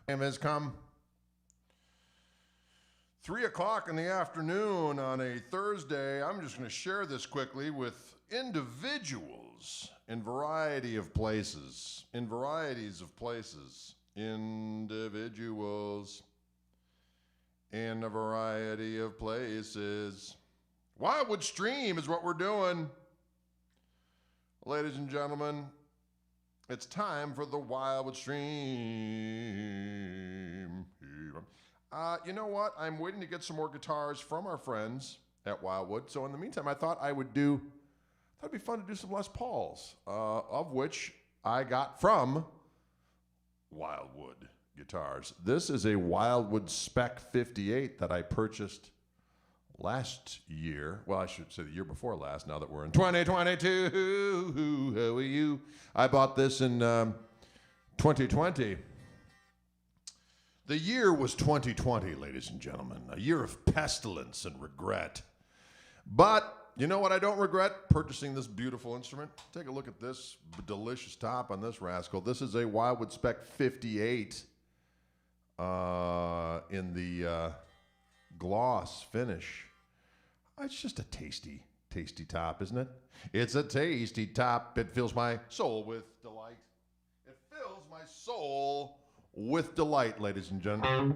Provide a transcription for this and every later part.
Time has come. 3 o'clock in the afternoon on a Thursday. I'm just going to share this quickly with individuals in variety of places. In varieties of places. Individuals in a variety of places. Wildwood Stream is what we're doing. Ladies and gentlemen, it's time for the Wildwood Stream. You know what? I'm waiting to get some more guitars from our friends at Wildwood. So in the meantime, I thought it'd be fun to do some Les Pauls, of which I got from Wildwood guitars. This is a Wildwood Spec 58 that I purchased last year. Well, I should say the year before last, now that we're in 2022. How are you? I bought this in 2020. The year was 2020, ladies and gentlemen. A year of pestilence and regret. But you know what I don't regret? Purchasing this beautiful instrument. Take a look at this delicious top on this rascal. This is a Wildwood Spec 58 in the gloss finish. It's just a tasty, tasty top, isn't it? It's a tasty top. It fills my soul with delight. It fills my soul with delight, ladies and gentlemen.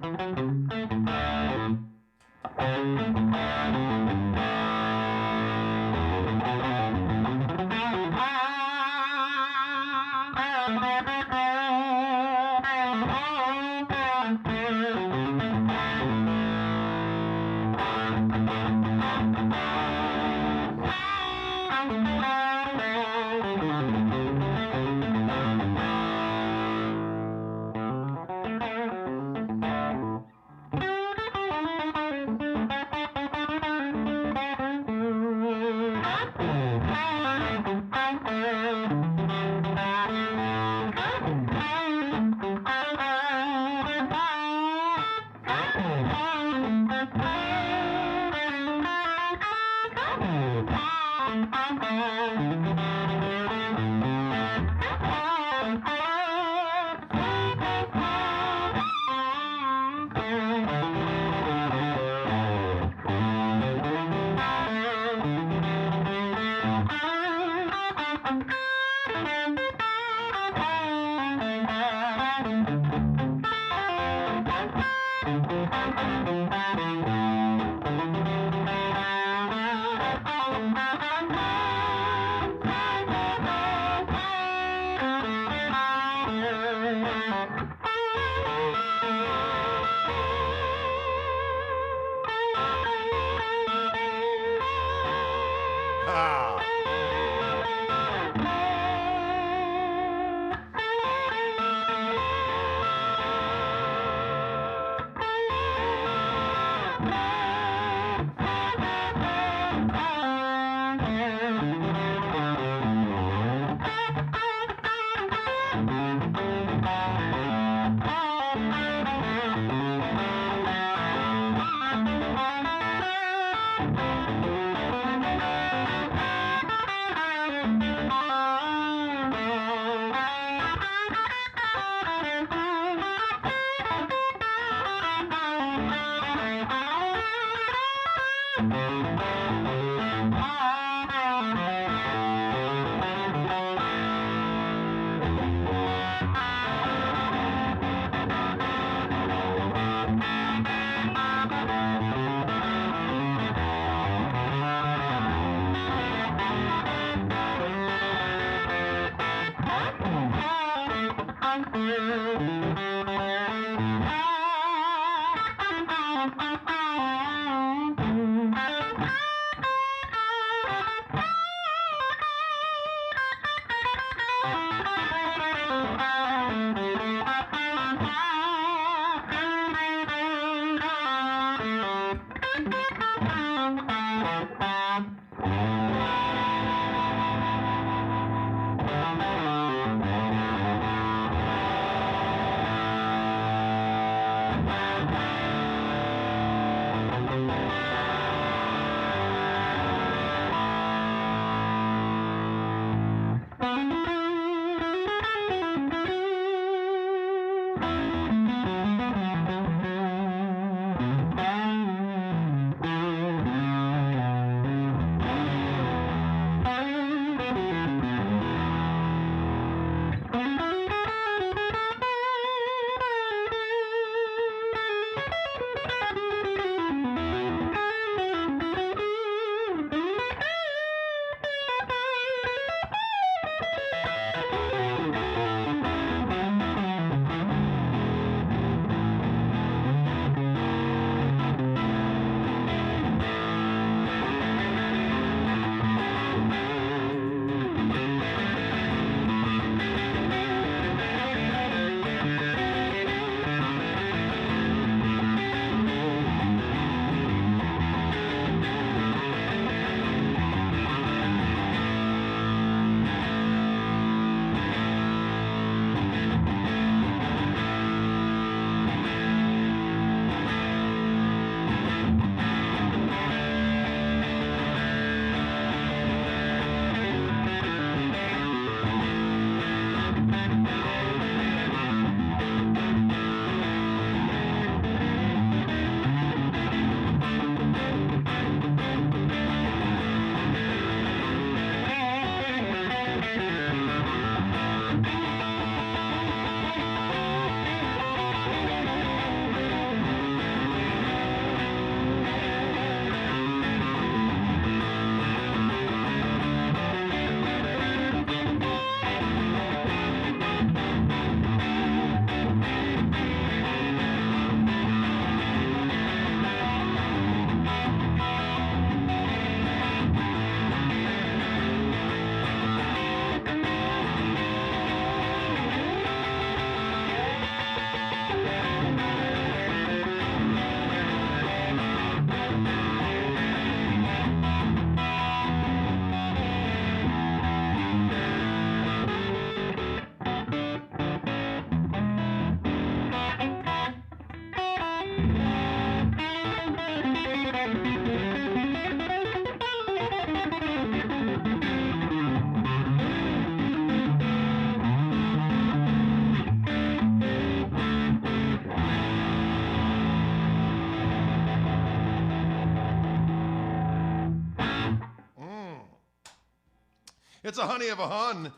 It's a honey of a hun,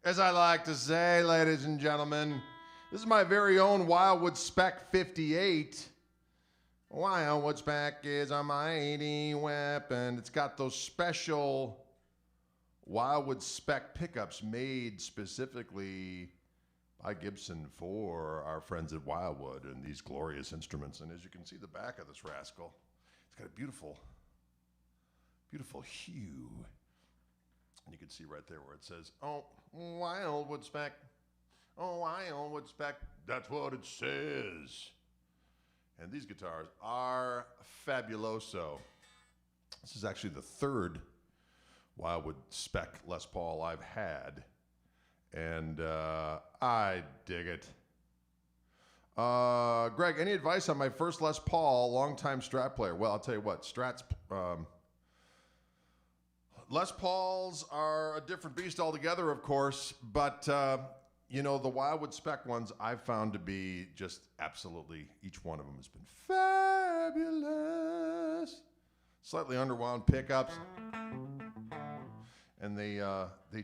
as I like to say, ladies and gentlemen. This is my very own Wildwood Spec 58. Wildwood Spec is a mighty weapon. It's got those special Wildwood Spec pickups made specifically by Gibson for our friends at Wildwood and these glorious instruments. And as you can see the back of this rascal, it's got a beautiful, beautiful hue. And you can see right there where it says, oh, Wildwood Spec. Oh, Wildwood Spec. That's what it says. And these guitars are fabuloso. This is actually the third Wildwood Spec Les Paul I've had. And I dig it. Greg, any advice on my first Les Paul, longtime Strat player? Well, I'll tell you what, Strats, Les Pauls are a different beast altogether, of course, but you know, the Wildwood Spec ones I've found to be just absolutely, each one of them has been fabulous. Slightly underwound pickups. And they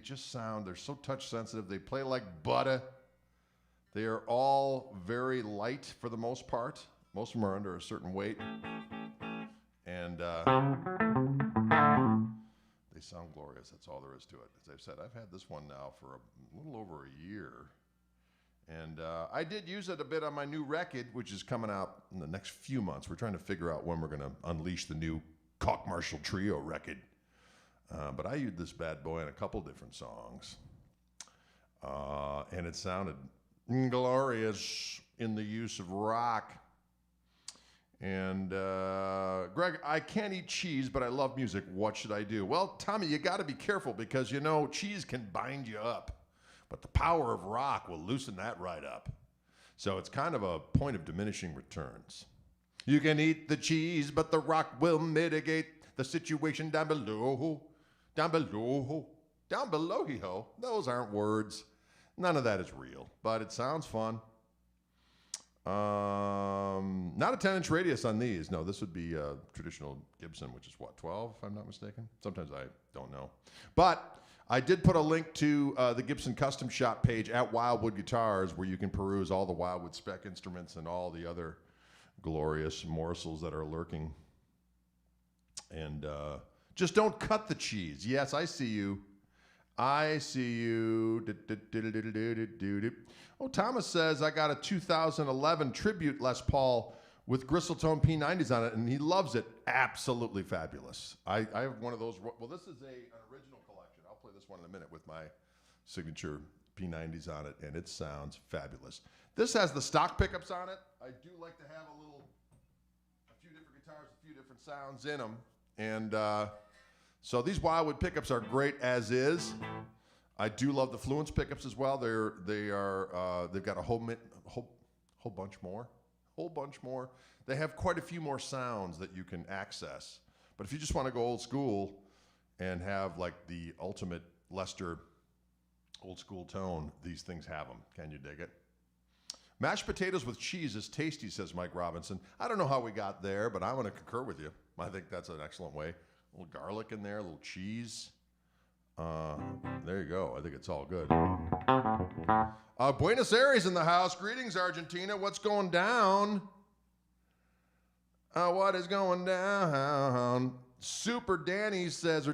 just sound, they're so touch sensitive. They play like butter. They are all very light for the most part. Most of them are under a certain weight. And they sound glorious. That's all there is to it. As I've said, I've had this one now for a little over a year. And I did use it a bit on my new record, which is coming out in the next few months. We're trying to figure out when we're going to unleash the new Koch Marshall Trio record. But I used this bad boy in a couple different songs. And it sounded glorious in the use of rock. And Greg, I can't eat cheese, but I love music. What should I do? Well, Tommy, you got to be careful because, you know, cheese can bind you up. But the power of rock will loosen that right up. So it's kind of a point of diminishing returns. You can eat the cheese, but the rock will mitigate the situation down below. Down below. Down below, hee-ho. Those aren't words. None of that is real, but it sounds fun. Not a 10-inch radius on these. No, this would be a traditional Gibson, which is what, 12, if I'm not mistaken? Sometimes I don't know. But I did put a link to the Gibson Custom Shop page at Wildwood Guitars where you can peruse all the Wildwood Spec instruments and all the other glorious morsels that are lurking. And just don't cut the cheese. Yes, I see you. I see you. Oh, Thomas says, I got a 2011 tribute Les Paul with Gristletone P90s on it, and he loves it. Absolutely fabulous. I have one of those. Well, this is an original collection. I'll play this one in a minute with my signature P90s on it, and it sounds fabulous. This has the stock pickups on it. I do like to have a few different guitars, a few different sounds in them. And so these Wildwood pickups are great as is. I do love the Fluence pickups as well. They've got a whole bunch more. They have quite a few more sounds that you can access. But if you just want to go old school and have like the ultimate Lester old school tone, these things have them. Can you dig it? Mashed potatoes with cheese is tasty, says Mike Robinson. I don't know how we got there, but I'm going to concur with you. I think that's an excellent way. A little garlic in there, a little cheese. There you go. I think it's all good. Buenos Aires in the house. Greetings, Argentina. What's going down? What is going down? Super Denny says,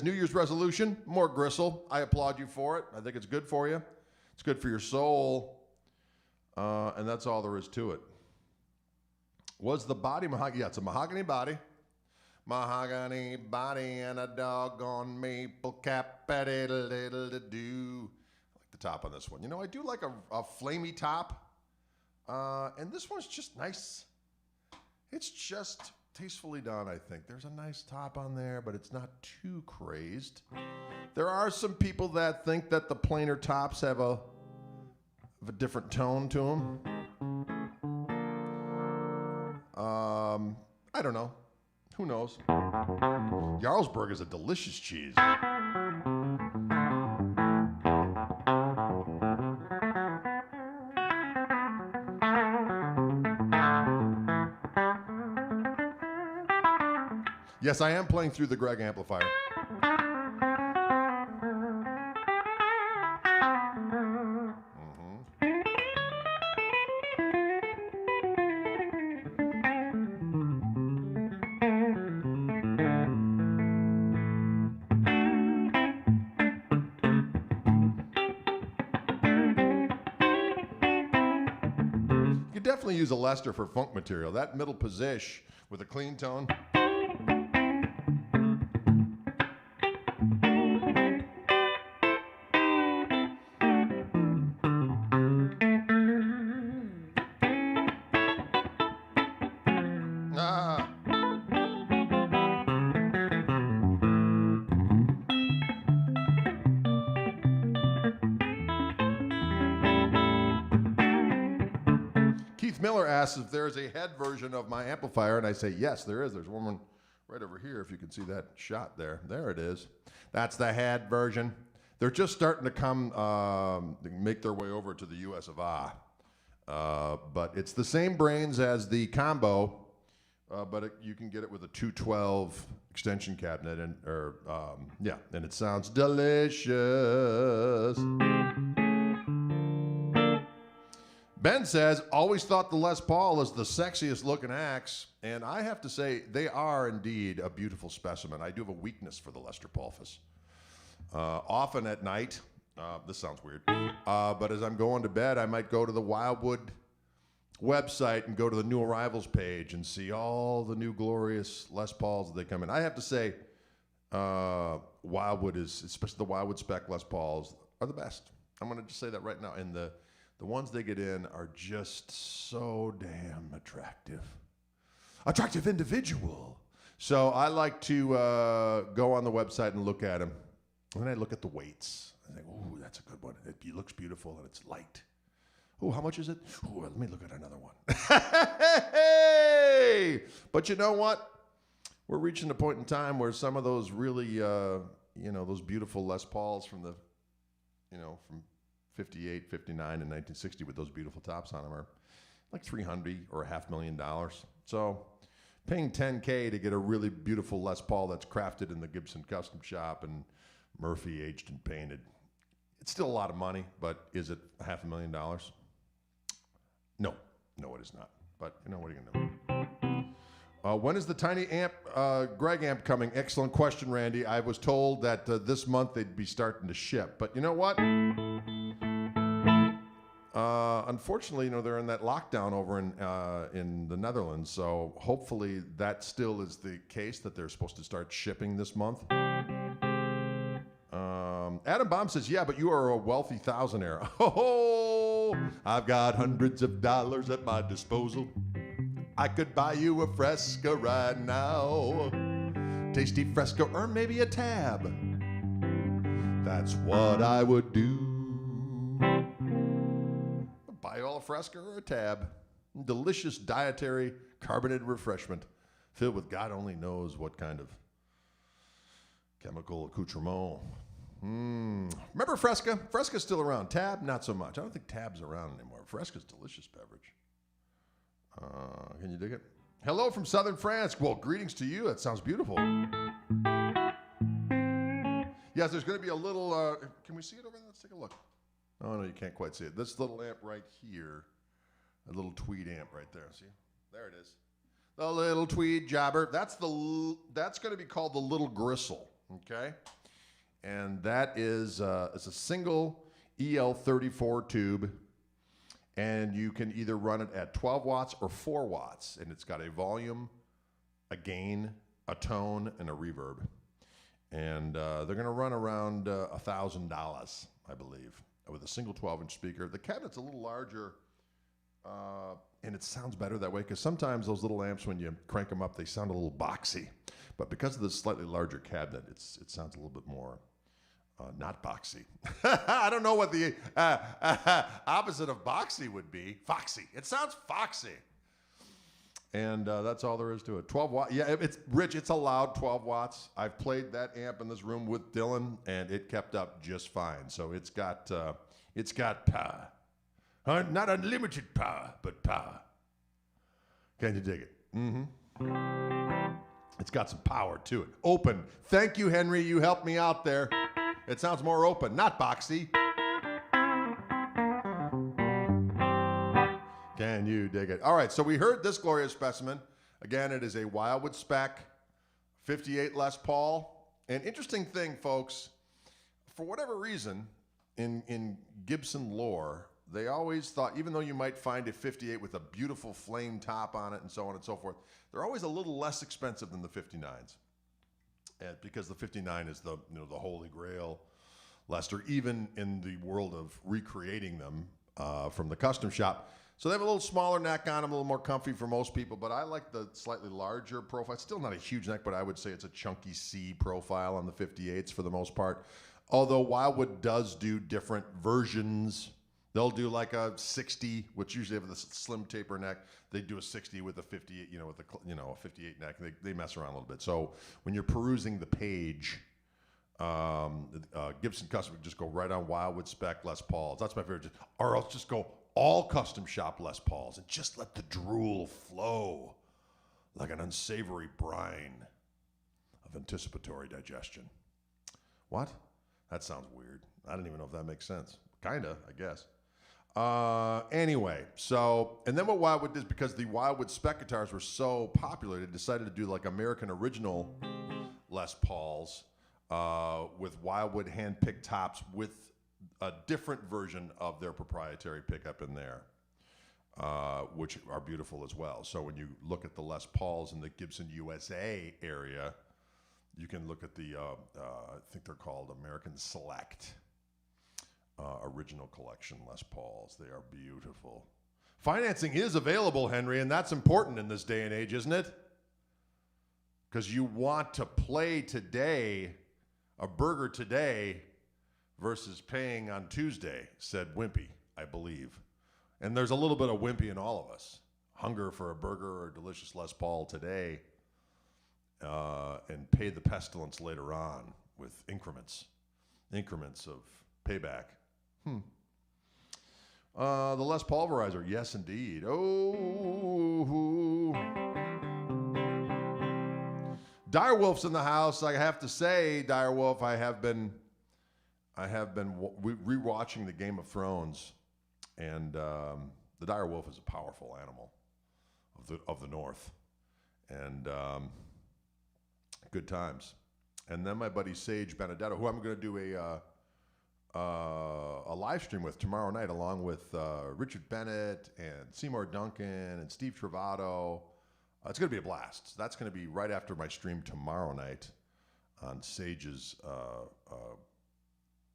New Year's resolution, more gristle. I applaud you for it. I think it's good for you. It's good for your soul. And that's all there is to it. Was the body mahogany? Yeah, it's a mahogany body. Mahogany body and a doggone maple cap. Do. I like the top on this one. You know, I do like a flamey top. And this one's just nice. It's just tastefully done, I think. There's a nice top on there, but it's not too crazed. There are some people that think that the plainer tops have a different tone to them. I don't know. Who knows? Jarlsberg is a delicious cheese. Yes, I am playing through the Greg amplifier. definitely use a Lester for funk material. That middle position with a clean tone. Miller asks if there is a head version of my amplifier, and I say, yes, there is. There's one right over here, if you can see that shot there. There it is. That's the head version. They're just starting to come, make their way over to the US of A. But it's the same brains as the combo, but you can get it with a 212 extension cabinet, and and it sounds delicious. Ben says, always thought the Les Paul is the sexiest looking axe, and I have to say, they are indeed a beautiful specimen. I do have a weakness for the Lester Paulfus. Often at night, this sounds weird, but as I'm going to bed, I might go to the Wildwood website and go to the new arrivals page and see all the new glorious Les Pauls that they come in. I have to say, Wildwood is, especially the Wildwood spec Les Pauls, are the best. I'm going to just say that right now. And the ones they get in are just so damn attractive. Attractive individual. So I like to go on the website and look at them. And then I look at the weights. I think, ooh, that's a good one. It looks beautiful and it's light. Ooh, how much is it? Ooh, let me look at another one. Hey! But you know what? We're reaching a point in time where some of those really, those beautiful Les Pauls from the, from 58, 59, and 1960 with those beautiful tops on them are like $300 or $500,000. So paying $10K to get a really beautiful Les Paul that's crafted in the Gibson custom shop and Murphy aged and painted, it's still a lot of money, but is it $500,000? No, it is not. But what are you going to do? When is the tiny amp, Greg amp coming? Excellent question, Randy. I was told that this month they'd be starting to ship. But you know what? Unfortunately, they're in that lockdown over in the Netherlands, so hopefully that still is the case, that they're supposed to start shipping this month. Adam Baum says, yeah, but you are a wealthy thousandaire. Oh, I've got hundreds of dollars at my disposal. I could buy you a Fresca right now. Tasty Fresca, or maybe a Tab. That's what I would do. Buy all a Fresca or a Tab. Delicious dietary carbonated refreshment filled with God only knows what kind of chemical accoutrement. Remember Fresca? Fresca's still around. Tab, not so much. I don't think Tab's around anymore. Fresca's delicious beverage. Can you dig it? Hello from southern France. Well, greetings to you. That sounds beautiful. Yes, there's going to be a little... can we see it over there? Let's take a look. Oh, no, you can't quite see it. This little amp right here, a little tweed amp right there. See? There it is. The little tweed jobber. That's going to be called the little gristle, okay? And that is it's a single EL34 tube, and you can either run it at 12 watts or 4 watts, and it's got a volume, a gain, a tone, and a reverb. And they're going to run around $1,000, I believe, with a single 12-inch speaker. The cabinet's a little larger, and it sounds better that way, because sometimes those little amps, when you crank them up, they sound a little boxy. But because of the slightly larger cabinet, it sounds a little bit more not boxy. I don't know what the opposite of boxy would be. Foxy. It sounds foxy. And that's all there is to it. 12 watts. Yeah, it's Rich. It's a loud 12 watts. I've played that amp in this room with Dylan, and it kept up just fine. So it's got power. Not unlimited power, but power. Can you dig it? Mm-hmm. It's got some power to it. Open. Thank you, Henry. You helped me out there. It sounds more open, not boxy. Can you dig it? All right, so we heard this glorious specimen. Again, it is a Wildwood spec 58 Les Paul. An interesting thing, folks, for whatever reason, in Gibson lore, they always thought, even though you might find a 58 with a beautiful flame top on it and so on and so forth, they're always a little less expensive than the 59s. And because the 59 is the holy grail, Lester, even in the world of recreating them from the custom shop. So they have a little smaller neck on them, a little more comfy for most people, but I like the slightly larger profile. It's still not a huge neck, but I would say it's a chunky C profile on the 58s for the most part. Although Wildwood does do different versions. They'll do like a 60, which usually have the slim taper neck. They do a 60 with a 58, a 58 neck. They mess around a little bit. So when you're perusing the page, Gibson Custom, just go right on Wildwood spec Les Pauls. That's my favorite. Or else just go all custom shop Les Pauls and just let the drool flow like an unsavory brine of anticipatory digestion. What? That sounds weird. I don't even know if that makes sense. Kinda, I guess. Anyway, so, and then what Wildwood did, because the Wildwood spec guitars were so popular, they decided to do like American original Les Pauls with Wildwood hand-picked tops with a different version of their proprietary pickup in there, which are beautiful as well. So when you look at the Les Pauls in the Gibson USA area, you can look at the, I think they're called American Select original collection Les Pauls. They are beautiful. Financing is available, Henry, and that's important in this day and age, isn't it? Because you want to play today, a burger today, versus paying on Tuesday, said Wimpy, I believe. And there's a little bit of Wimpy in all of us. Hunger for a burger or a delicious Les Paul today, and pay the pestilence later on with increments of payback. The Les Pulverizer, yes indeed. Oh, Direwolf's in the house. I have to say, Direwolf, I have been rewatching the Game of Thrones, and the Direwolf is a powerful animal of the North, and good times. And then my buddy Sage Benedetto, who I'm going to do a live stream with tomorrow night, along with Richard Bennett and Seymour Duncan and Steve Travato. It's going to be a blast. That's going to be right after my stream tomorrow night on Sage's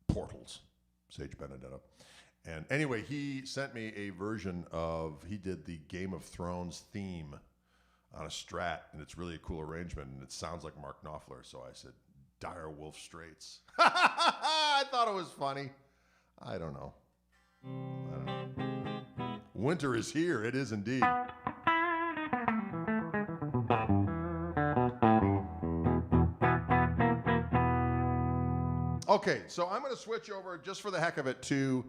portals, Sage Benedetto. And anyway, he sent me a version he did the Game of Thrones theme on a Strat, and it's really a cool arrangement, and it sounds like Mark Knopfler. So I said, Dire Wolf Straits. I thought it was funny. I don't know. Winter is here. It is indeed. Okay, so I'm going to switch over, just for the heck of it, to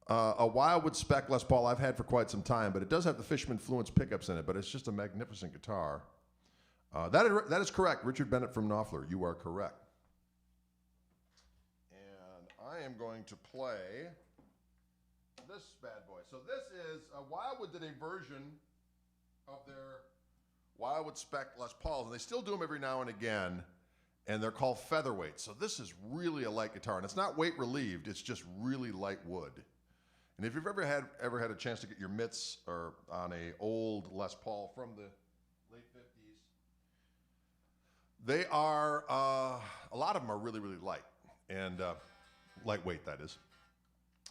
a Wildwood spec Les Paul I've had for quite some time, but it does have the Fishman Fluence pickups in it, but it's just a magnificent guitar. That is correct. Richard Bennett from Knopfler. You are correct. And I am going to play this bad boy. So this is, Wildwood did a version of their Wildwood spec Les Pauls, and they still do them every now and again, and they're called Featherweight. So this is really a light guitar, and it's not weight relieved. It's just really light wood. And if you've ever had a chance to get your mitts or on a old Les Paul from the late 50s, they are, a lot of them are really, really light, and lightweight, that is.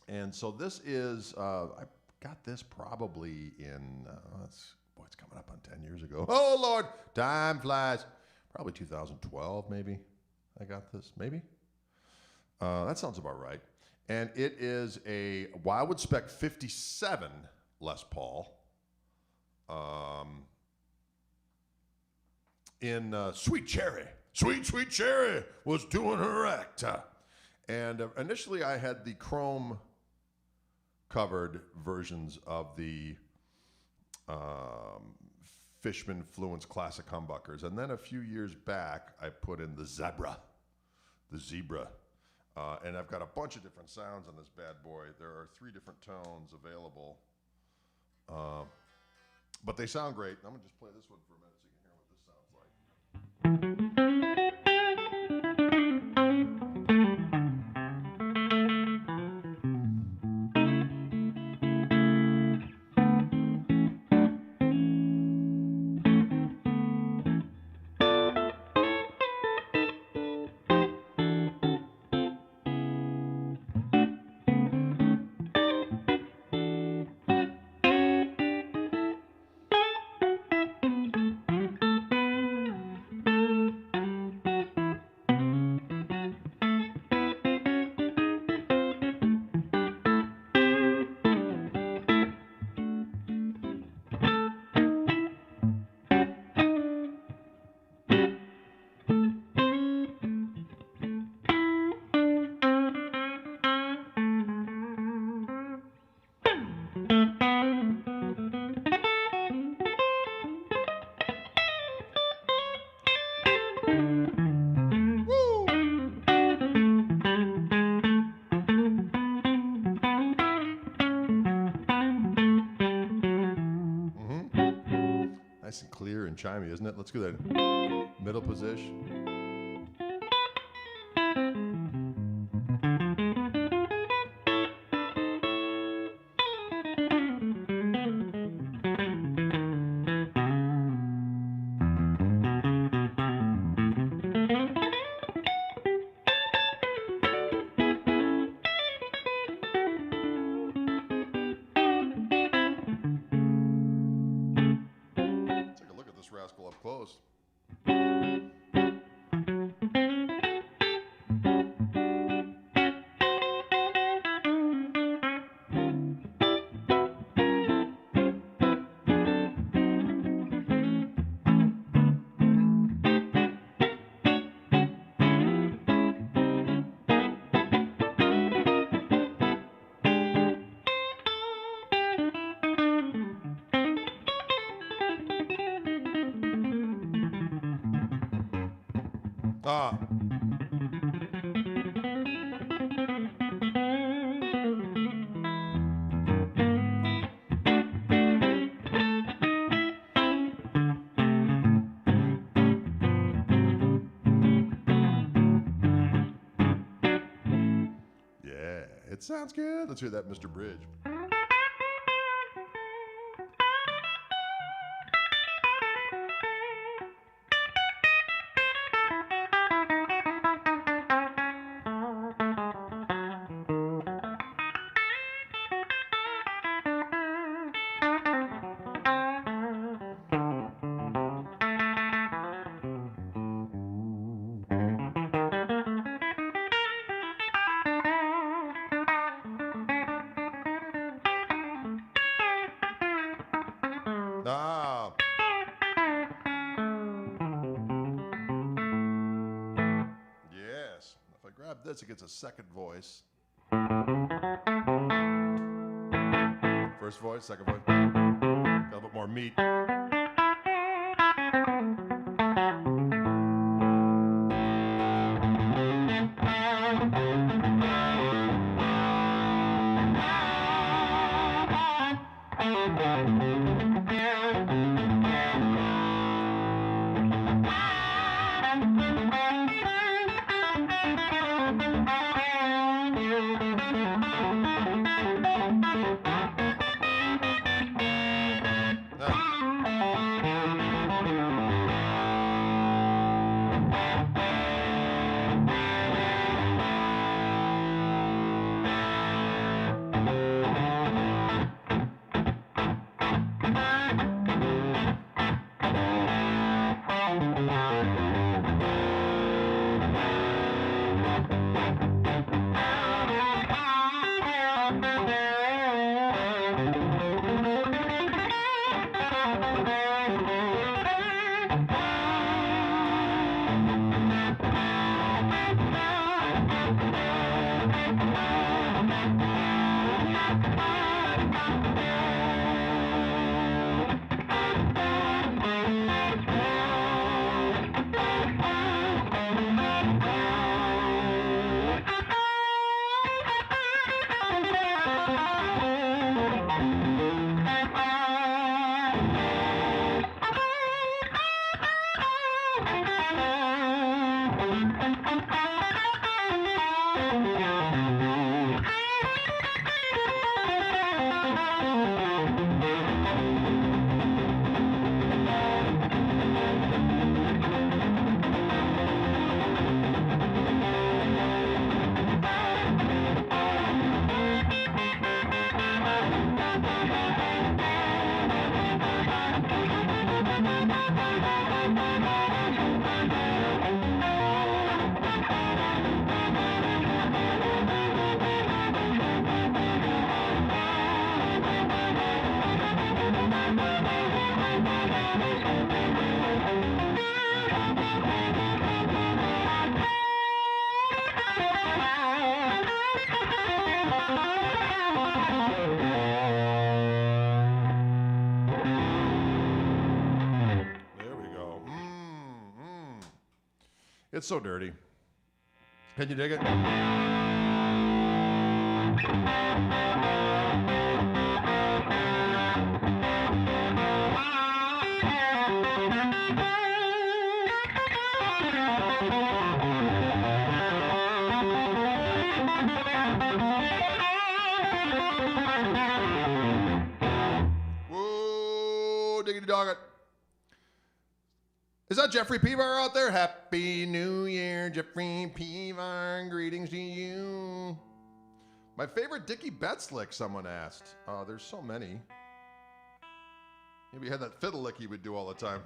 And so this is, I got this probably in, it's coming up on 10 years ago. Oh, Lord, time flies. Probably 2012, maybe. I got this, maybe. That sounds about right. And it is a Wildwood Spec 57 Les Paul in Sweet Cherry. Sweet Cherry was doing her act. And initially I had the chrome covered versions of the Fishman Fluence Classic humbuckers. And then a few years back, I put in the Zebra. And I've got a bunch of different sounds on this bad boy. There are 3 different tones available. But they sound great. I'm going to just play this one for a minute so you can hear what this sounds like. Woo! Nice and clear and chimey, isn't it? Let's do that middle position. Rascal up close. Ah. Yeah, it sounds good. Let's hear that, Mr. Bridge. Ah. Yes. If I grab this, it gets a second voice. First voice, second voice. Got a little bit more meat. It's so dirty. Can you dig it? Whoa, diggity dog it. Is that Jeffrey Peavar out there? Happy New Year, Jeffrey Peavar. Greetings to you. My favorite Dickey Betts lick, someone asked. There's so many. Maybe he had that fiddle lick he would do all the time.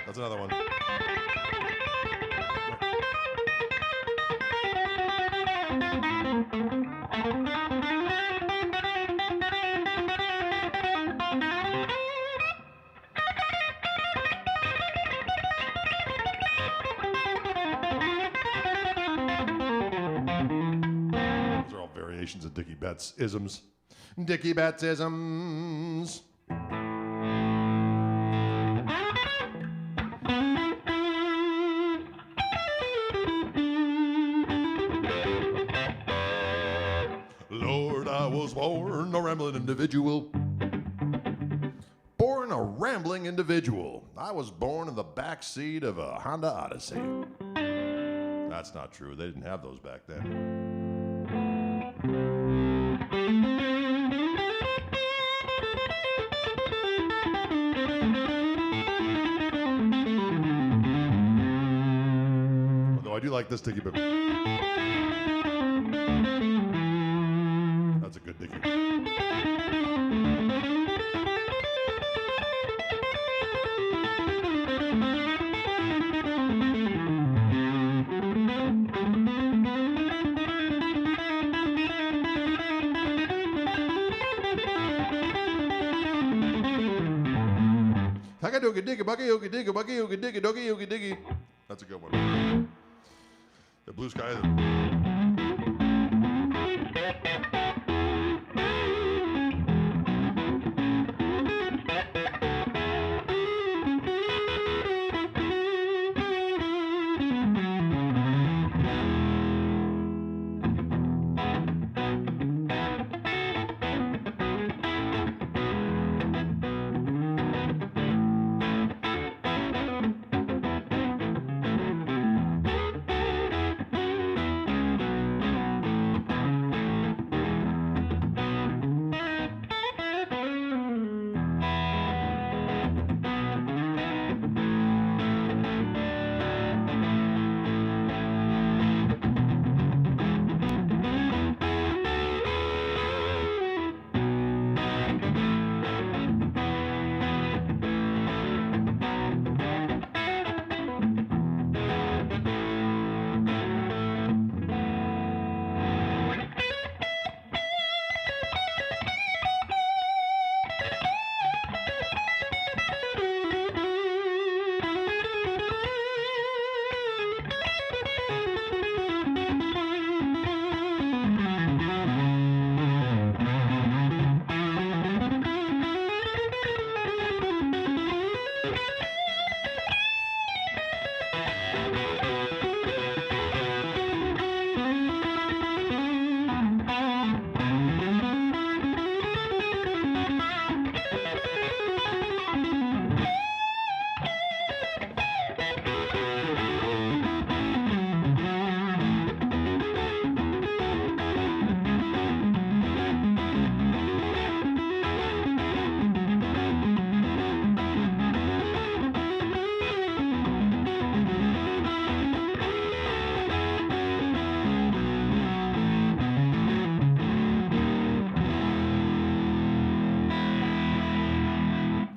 That's another one. Those are all variations of Dickey Betts isms. Dickey Betts isms. Lord, I was born a rambling individual. Born a rambling individual. I was born in the back seat of a Honda Odyssey. That's not true. They didn't have those back then. Although I do like this Dickey Betts. That's a good Dickey. That's a good one. The Blue Sky.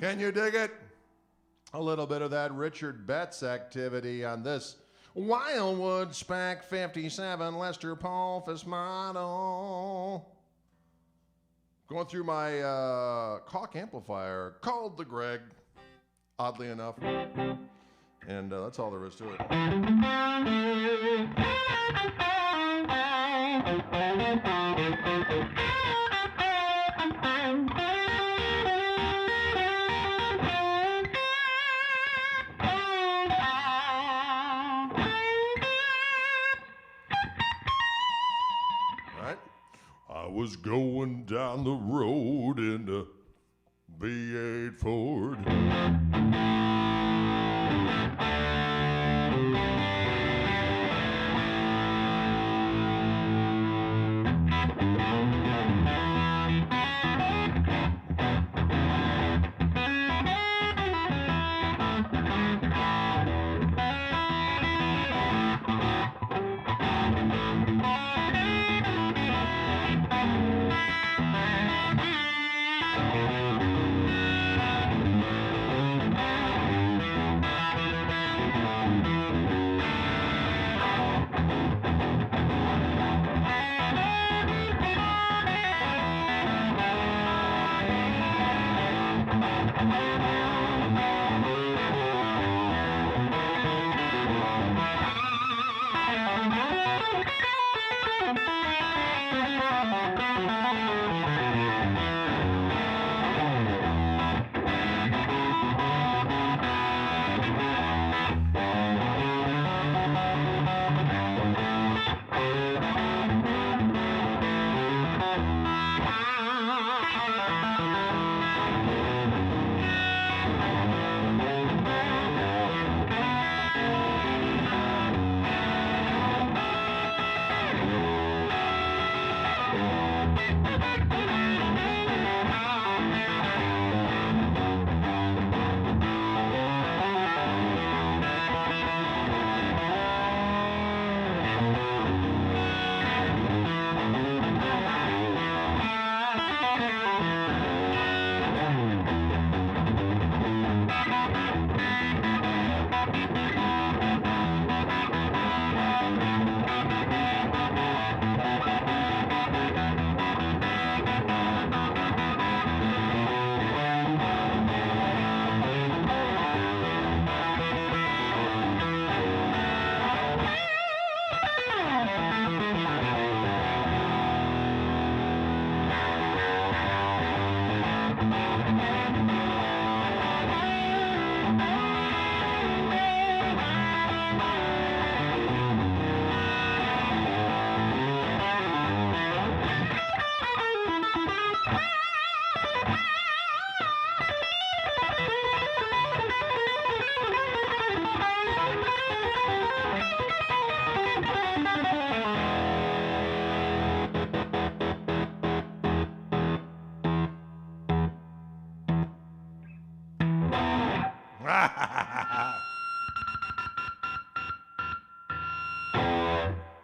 Can you dig it? A little bit of that Richard Betts activity on this Wildwood Spec 57 Lester Paulfus model. Going through my Koch amplifier called the Greg. oddly enough. And that's all there is to it. I was going down the road in a V8 Ford.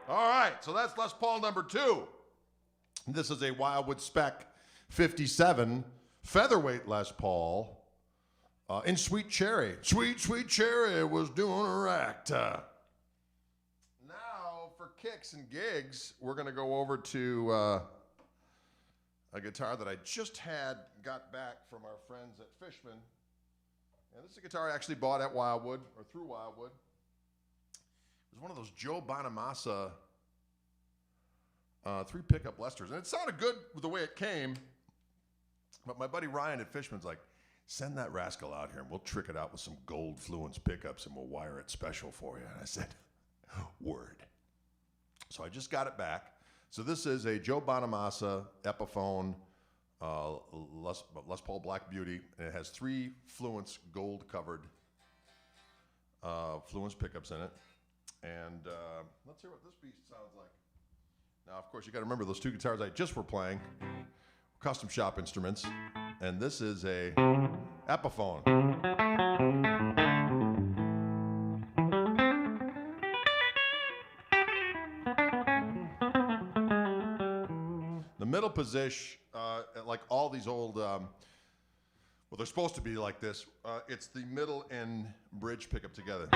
All right, so that's Les Paul number 2. This is a Wildwood Spec 57 Featherweight Les Paul in Sweet Cherry. Sweet, Sweet Cherry was doing a act. Now, for kicks and gigs, we're going to go over to a guitar that I just got back from our friends at Fishman. And this is a guitar I actually bought at Wildwood, or through Wildwood. It was one of those Joe Bonamassa 3 pickup Lesters. And it sounded good with the way it came. But my buddy Ryan at Fishman's like, send that rascal out here and we'll trick it out with some gold Fluence pickups and we'll wire it special for you. And I said, word. So I just got it back. So this is a Joe Bonamassa Epiphone Les Paul Black Beauty. And it has 3 Fluence gold covered Fluence pickups in it. And let's hear what this beast sounds like. Now, of course, you got to remember those 2 guitars I just were playing, custom shop instruments, and this is a Epiphone. The middle position, like all these old, well, they're supposed to be like this. It's the middle and bridge pickup together.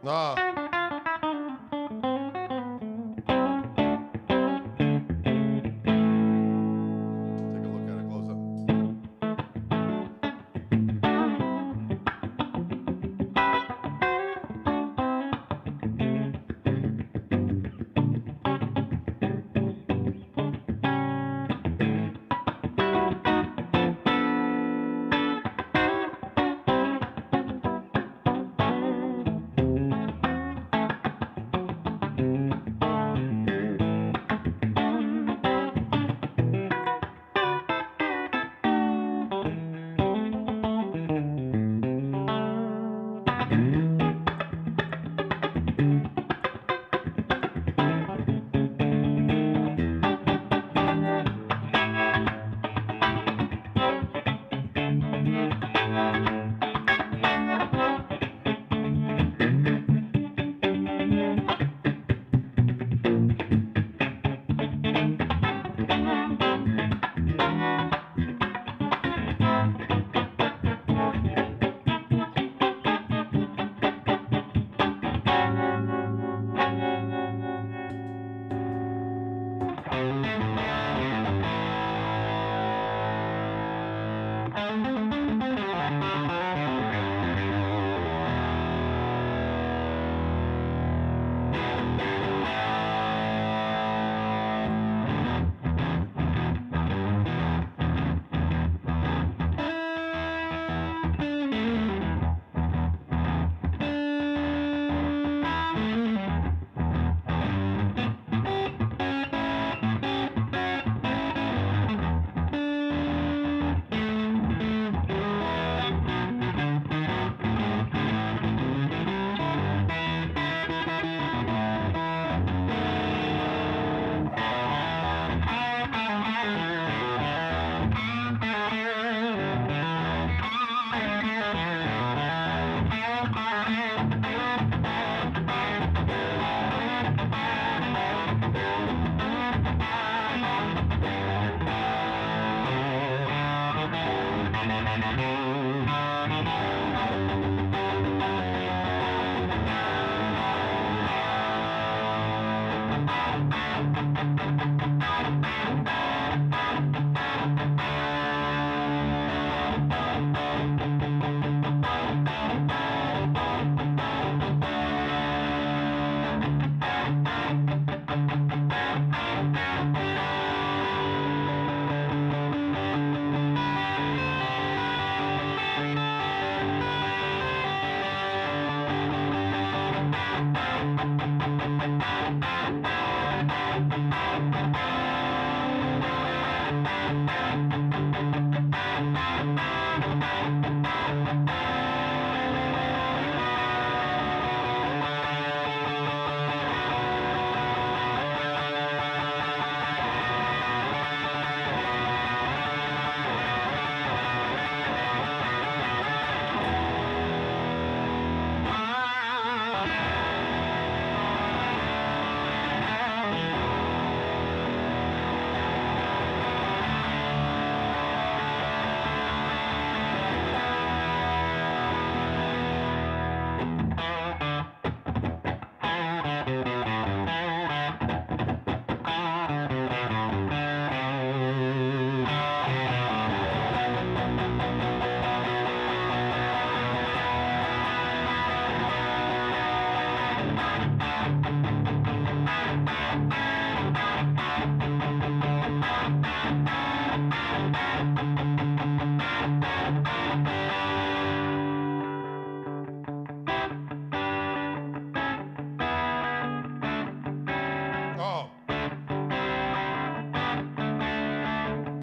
Ah. Take a look at it close up.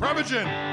Prevagen.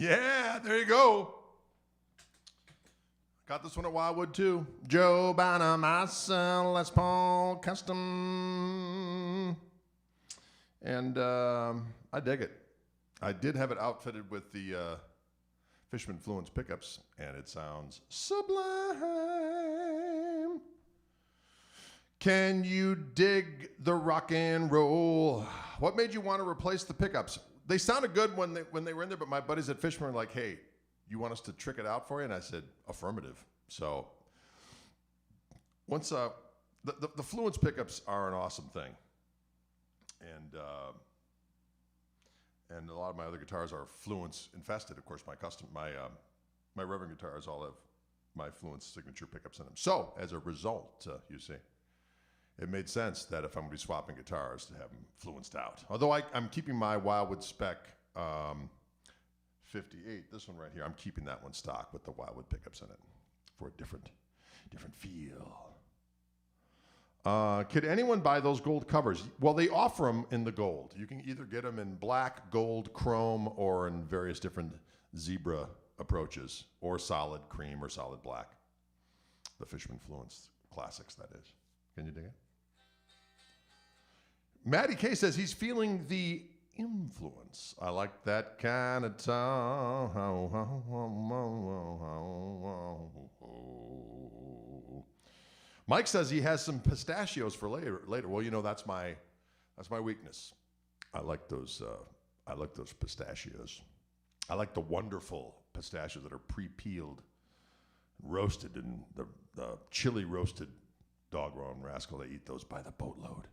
Yeah, there you go. Got this one at Wildwood too. Joe Bonamassa Les Paul Custom. And I dig it. I did have it outfitted with the Fishman Fluence pickups, and it sounds sublime. Can you dig the rock and roll? What made you want to replace the pickups? They sounded good when they were in there, but my buddies at Fishman were like, hey, you want us to trick it out for you? And I said, affirmative. So once the Fluence pickups are an awesome thing. And a lot of my other guitars are Fluence infested. Of course, my Reverend guitars all have my Fluence signature pickups in them. So as a result, you see, it made sense that if I'm going to be swapping guitars to have them Fluenced out. Although I'm keeping my Wildwood spec 58, this one right here, I'm keeping that one stock with the Wildwood pickups in it for a different feel. Could anyone buy those gold covers? Well, they offer them in the gold. You can either get them in black, gold, chrome, or in various different zebra approaches, or solid cream or solid black. The Fishman Fluence classics, that is. Can you dig it? Matty K says he's feeling the influence. I like that kind of tone. Mike says he has some pistachios for later. Well, you know, that's my weakness. I like those pistachios. I like the wonderful pistachios that are pre-peeled, roasted, and the chili roasted dog-grown rascal. They eat those by the boatload.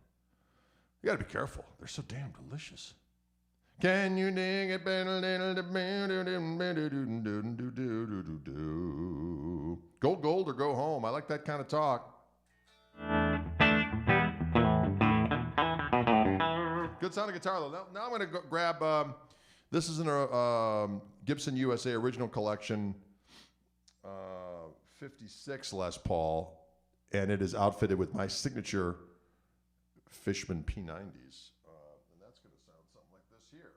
You gotta be careful. They're so damn delicious. Can you dig it? Go gold or go home. I like that kind of talk. Good sounding guitar though. Now I'm going to grab, this is in a Gibson USA Original Collection 56 Les Paul, and it is outfitted with my signature Fishman P90s. And that's going to sound something like this here.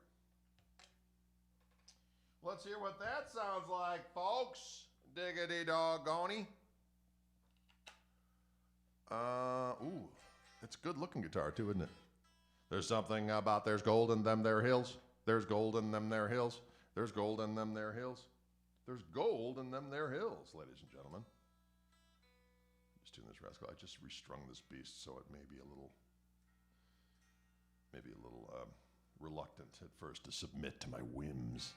Let's hear what that sounds like, folks. Diggity doggone. Ooh, it's a good looking guitar too, isn't it? There's something about there's gold in them there hills. There's gold in them there hills. There's gold in them there hills. There's gold in them there hills, ladies and gentlemen. Just tune this rascal. I just restrung this beast, so it may be a little reluctant at first to submit to my whims.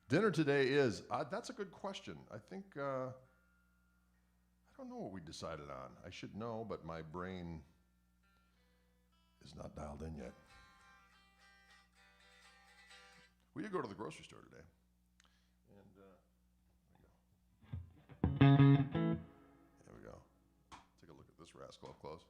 Dinner today is, that's a good question. I think, I don't know what we decided on. I should know, but my brain is not dialed in yet. We did go to the grocery store today. And there we go. Take a look at this rascal up close.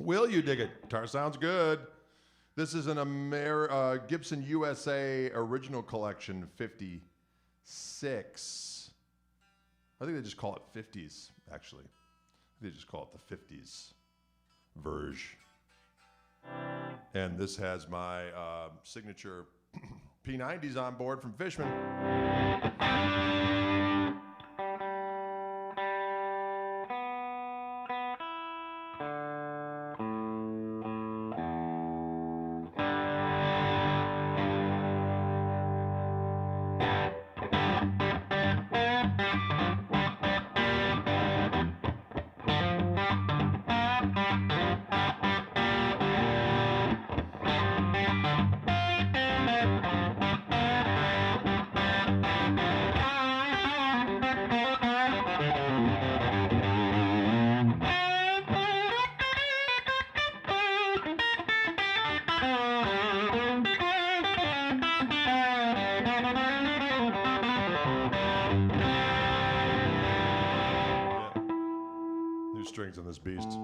Will you dig it? Guitar sounds good. This is an Gibson USA Original Collection 56. I think they just call it 50s, actually. They just call it the 50s version. And this has my signature P90s on board from Fishman. Strings on this beast.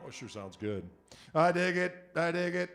Oh, sure sounds good. I dig it. I dig it.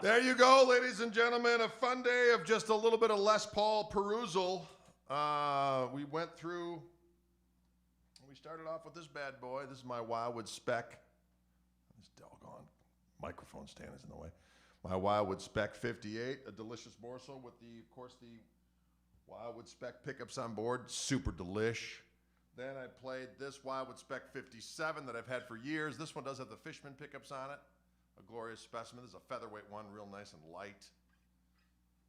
There you go, ladies and gentlemen. A fun day of just a little bit of Les Paul perusal. We went through, we started off with this bad boy. This is my Wildwood Spec. This doggone microphone stand is in the way. My Wildwood Spec 58, a delicious morsel with of course, the Wildwood Spec pickups on board. Super delish. Then I played this Wildwood Spec 57 that I've had for years. This one does have the Fishman pickups on it. A glorious specimen. This is a featherweight one, real nice and light.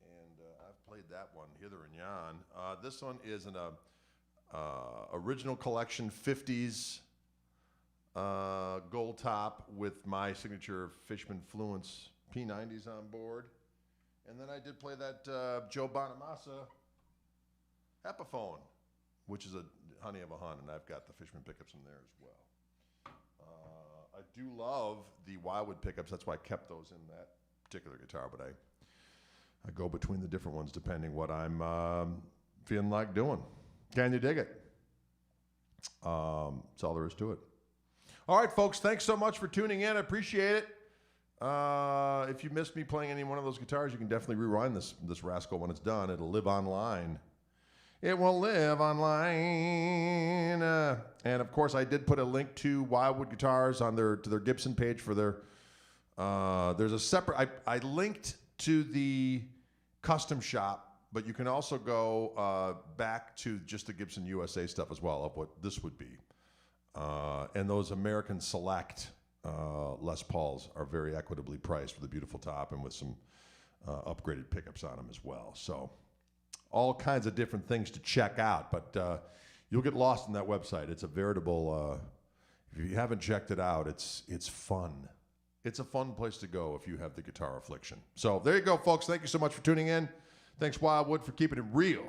And I've played that one hither and yon. This one is an original collection 50s gold top with my signature Fishman Fluence P90s on board. And then I did play that Joe Bonamassa Epiphone, which is a honey of a hun, and I've got the Fishman pickups in there as well. I do love the Wildwood pickups. That's why I kept those in that particular guitar, but I go between the different ones depending what I'm feeling like doing. Can you dig it? That's all there is to it. All right, folks, thanks so much for tuning in. I appreciate it. If you missed me playing any one of those guitars, you can definitely rewind this rascal when it's done. It'll live online. It will live online. And of course, I did put a link to Wildwood Guitars on their Gibson page for their. There's a separate. I linked to the custom shop, but you can also go back to just the Gibson USA stuff as well of what this would be. And those American Select Les Pauls are very equitably priced with a beautiful top and with some upgraded pickups on them as well. So all kinds of different things to check out, but you'll get lost in that website. It's a veritable, if you haven't checked it out, it's fun. It's a fun place to go if you have the guitar affliction. So there you go, folks. Thank you so much for tuning in. Thanks, Wildwood, for keeping it real.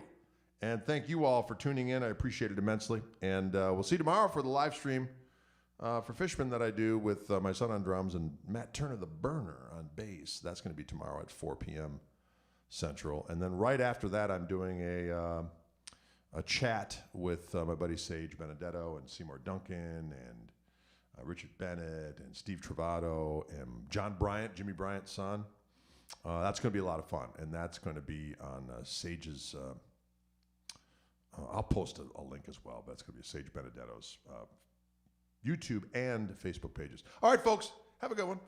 And thank you all for tuning in. I appreciate it immensely. And we'll see you tomorrow for the live stream for Fishman that I do with my son on drums and Matt Turner, the burner, on bass. That's going to be tomorrow at 4 p.m. Central. And then right after that, I'm doing a chat with my buddy Sage Benedetto and Seymour Duncan and Richard Bennett and Steve Travato and John Bryant, Jimmy Bryant's son. That's going to be a lot of fun. And that's going to be on Sage's... I'll post a link as well, but it's going to be Sage Benedetto's YouTube and Facebook pages. All right, folks, have a good one.